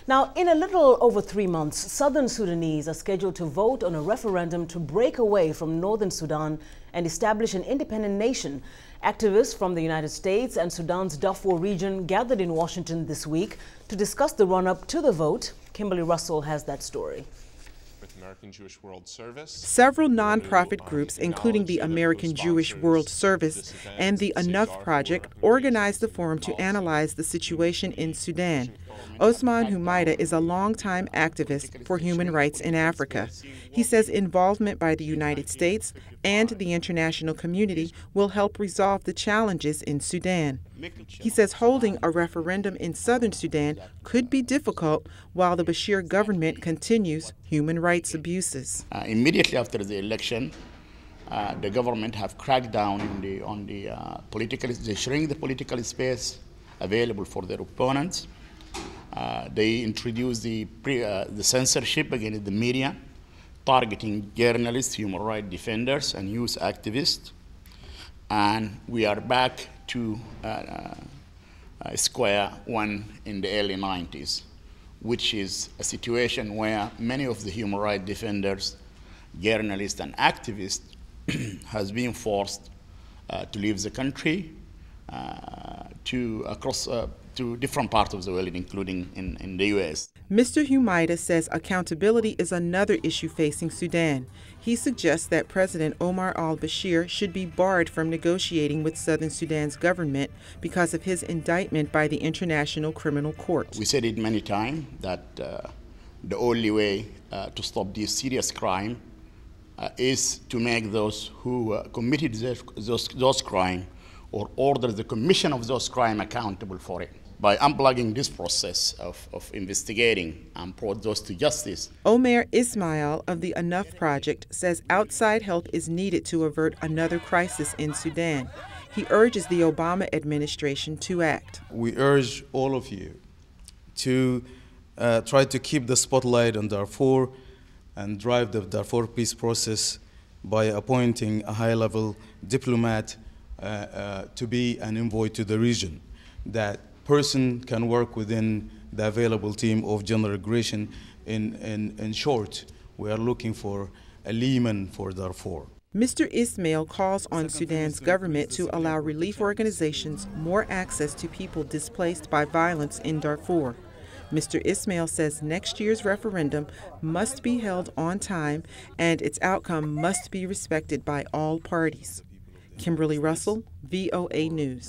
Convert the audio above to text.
Now, in a little over 3 months, Southern Sudanese are scheduled to vote on a referendum to break away from Northern Sudan and establish an independent nation. Activists from the United States and Sudan's Darfur region gathered in Washington this week to discuss the run-up to the vote. Kimberly Russell has that story. American Jewish World Service. Several nonprofit groups, including the American Jewish World Service and the Enough Project, organized the forum to analyze the situation in Sudan. Osman Humaida is a longtime activist for human rights in Africa. He says involvement by the United States and the international community will help resolve the challenges in Sudan. He says holding a referendum in southern Sudan could be difficult while the Bashir government continues human rights abuses. Immediately after the election, the government have cracked down on the political, they shrink the political space available for their opponents. They introduced the censorship against the media, targeting journalists, human rights defenders, and youth activists. And we are back to square one in the early 90s, which is a situation where many of the human rights defenders, journalists, and activists has been forced to leave the country to different parts of the world, including in the U.S. Mr. Humaida says accountability is another issue facing Sudan. He suggests that President Omar al-Bashir should be barred from negotiating with Southern Sudan's government because of his indictment by the International Criminal Court. We said it many times that the only way to stop this serious crime is to make those who committed those crimes or order the commission of those crimes accountable for it, by unplugging this process of investigating and brought those to justice. Omer Ismail of the Enough Project says outside help is needed to avert another crisis in Sudan. He urges the Obama administration to act. We urge all of you to try to keep the spotlight on Darfur and drive the Darfur peace process by appointing a high-level diplomat to be an envoy to the region. That person can work within the available team of general aggression. In short, we are looking for a liman for Darfur. Mr. Ismail calls on Sudan's government to allow relief organizations more access to people displaced by violence in Darfur. Mr. Ismail says next year's referendum must be held on time and its outcome must be respected by all parties. Kimberly Russell, VOA News.